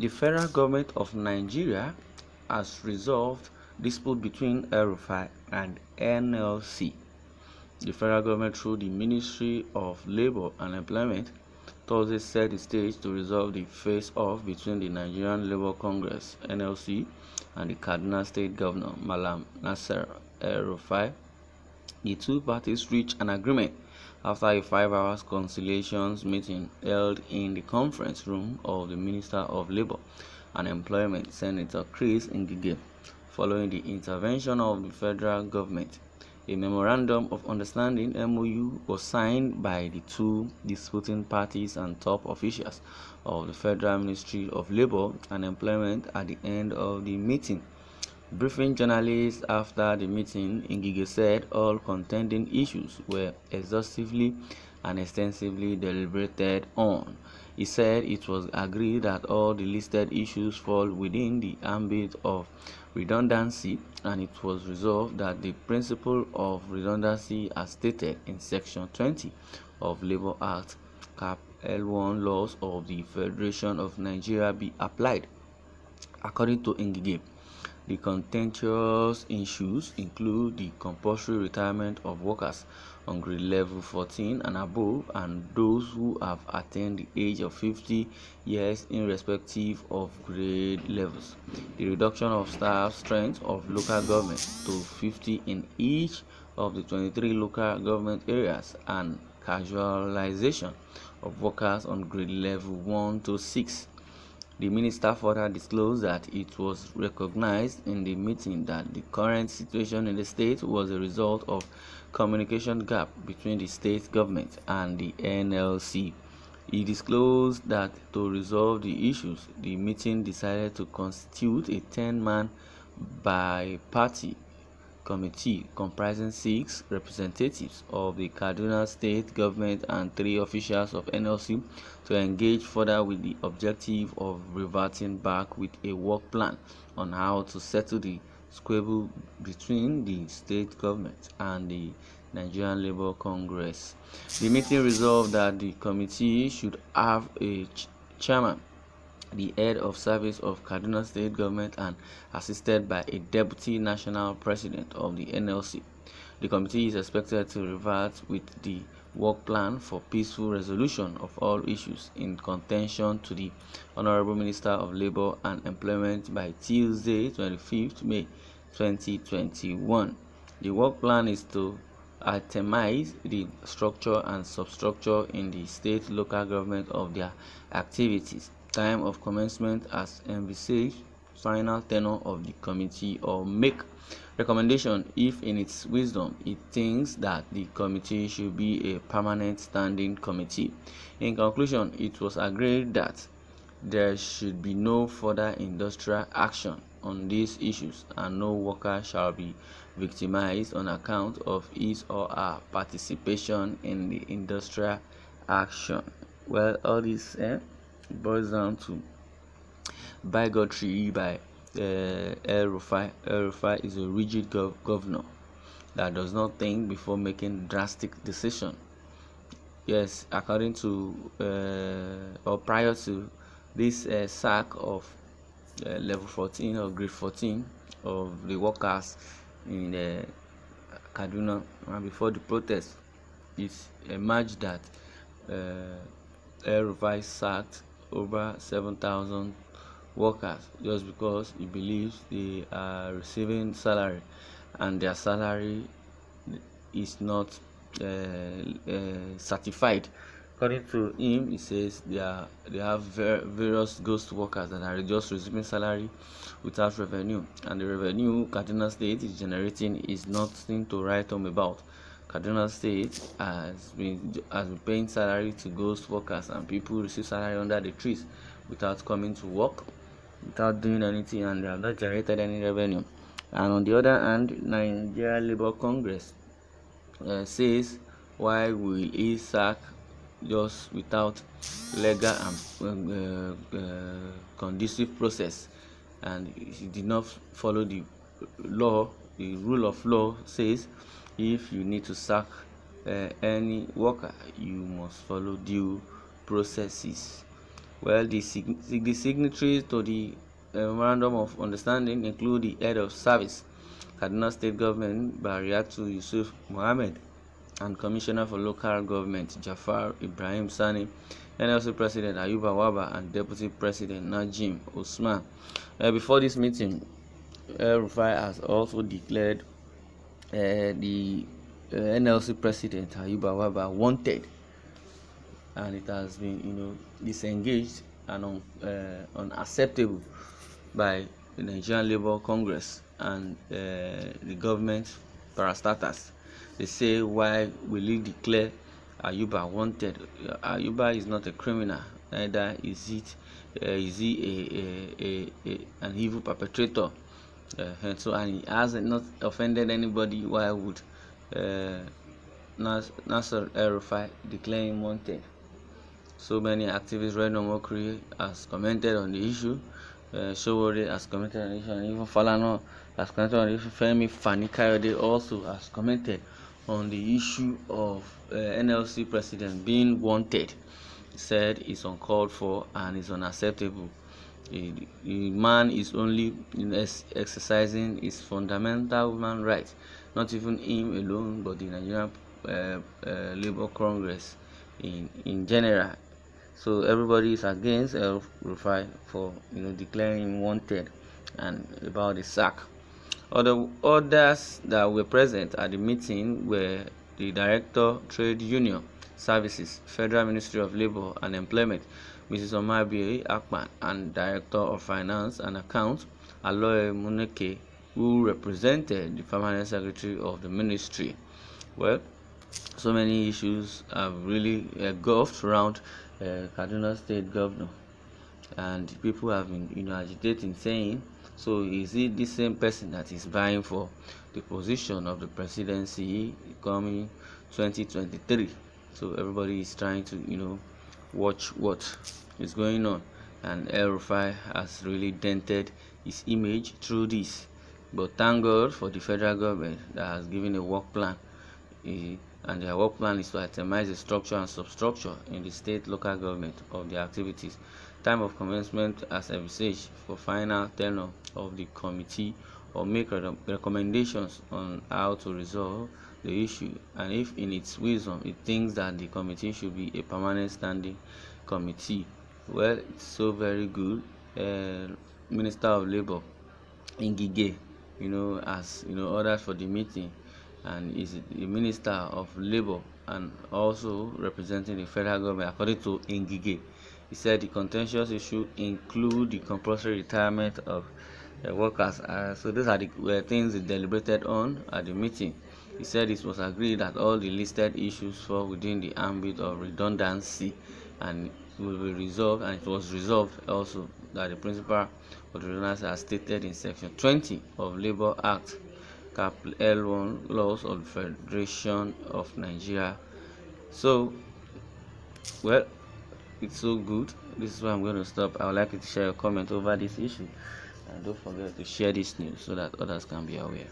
The federal government of Nigeria has resolved dispute between Rufai and NLC. The federal government, through the Ministry of Labour and Employment, Thursday set the stage to resolve the face-off between the Nigerian Labour Congress (NLC) and the Kaduna State Governor Malam Nasir Rufai. The two parties reached an agreement after a 5-hour conciliation meeting held in the conference room of the Minister of Labour and Employment, Senator Chris Ngige, following the intervention of the federal government. A memorandum of understanding (MOU) was signed by the two disputing parties and top officials of the Federal Ministry of Labour and Employment at the end of the meeting. Briefing journalists after the meeting, Ngige said all contending issues were exhaustively and extensively deliberated on. He said it was agreed that all the listed issues fall within the ambit of redundancy, and it was resolved that the principle of redundancy as stated in Section 20 of Labour Act Cap L1 laws of the Federation of Nigeria be applied. According to Ngige, the contentious issues include the compulsory retirement of workers on grade level 14 and above, and those who have attained the age of 50 years irrespective of grade levels, the reduction of staff strength of local government to 50 in each of the 23 local government areas, and casualization of workers on grade level 1 to 6. The minister further disclosed that it was recognized in the meeting that the current situation in the state was a result of communication gap between the state government and the NLC. He disclosed that to resolve the issues, the meeting decided to constitute a 10-man bi-party committee comprising 6 representatives of the Kaduna State Government and 3 officials of NLC to engage further with the objective of reverting back with a work plan on how to settle the squabble between the state government and the Nigerian Labour Congress. The meeting resolved that the committee should have a chairman, the head of service of Kaduna State Government, and assisted by a deputy national president of the NLC. The committee is expected to revert with the work plan for peaceful resolution of all issues in contention to the Honorable Minister of Labour and Employment by Tuesday, 25th May 2021. The work plan is to itemize the structure and substructure in the state local government of their activities, time of commencement as envisaged, final tenure of the committee, or make recommendation if in its wisdom it thinks that the committee should be a permanent standing committee. In conclusion, it was agreed that there should be no further industrial action on these issues, and no worker shall be victimized on account of his or her participation in the industrial action. Well, all this boils down to bigotry by Rufai. Rufai is a rigid governor that does not think before making drastic decision. Yes, according to or prior to this sack of level 14 or grade 14 of the workers in Kaduna, and before the protest, it emerged that Rufai sacked over 7,000 workers just because he believes they are receiving salary, and their salary is not certified. According to him, he says they have various ghost workers that are just receiving salary without revenue, and the revenue Kaduna State is generating is nothing to write home about. Kaduna State has been paying salary to ghost workers, and people receive salary under the trees without coming to work, without doing anything, and they have not generated any revenue. And on the other hand, Nigeria Labour Congress says, why will he sack just without legal and conducive process? And he did not follow the law. The rule of law says if you need to sack any worker, you must follow due processes. Well, the signatories to the Memorandum of Understanding include the Head of Service, Kaduna State Government, Bariatu Yusuf Mohammed, and Commissioner for Local Government, Jafar Ibrahim Sani, NLC President Ayuba Waba, and Deputy President Najim Usman. Before this meeting, Rufai has also declared the NLC President Ayuba Waba wanted, and it has been disengaged and unacceptable by the Nigerian Labour Congress and the government parastatals. They say, why will you declare Ayuba wanted? Ayuba is not a criminal, neither is he an evil perpetrator. And he has not offended anybody. Why would Nasser El-Rufai declare him wanted? So many activists, Red Nomokri has commented on the issue, Showore has commented on the issue, and even Falana has commented on the issue. Femi Fani-Kayode also has commented on the issue of NLC president being wanted. He said it's uncalled for and it's unacceptable. The man is only exercising his fundamental human rights, not even him alone, but the Nigerian Labour Congress in general. So everybody is against Rufai for declaring him wanted and about the sack. Others that were present at the meeting were the Director, Trade Union Services, Federal Ministry of Labour and Employment, Mrs. Omabi Akpan, and Director of Finance and Accounts, Aloy Muneke, who represented the Permanent Secretary of the Ministry. Well, so many issues have really engulfed around Kaduna State Governor, and people have been agitating, saying, so is it the same person that is vying for the position of the presidency coming 2023? So everybody is trying to watch what is going on, and El-Rufai has really dented his image through this. But thank God for the federal government that has given a work plan, and their work plan is to itemize the structure and substructure in the state local government of the activities. Time of commencement as envisaged for final tenure of the committee, or make recommendations on how to resolve the issue, and if in its wisdom it thinks that the committee should be a permanent standing committee. Well, it's so very good. Minister of Labour Ngige has orders for the meeting, and is the Minister of Labour and also representing the federal government. According to Ngige, he said the contentious issue include the compulsory retirement of workers. So these are the things they deliberated on at the meeting. He said it was agreed that all the listed issues fall within the ambit of redundancy and will be resolved, and it was resolved also that the principle of the redundancy as stated in section 20 of Labour Act Cap L1 laws of the Federation of Nigeria. So, well, it's so good. This is where I'm going to stop. I would like you to share your comment over this issue, and don't forget to share this news so that others can be aware.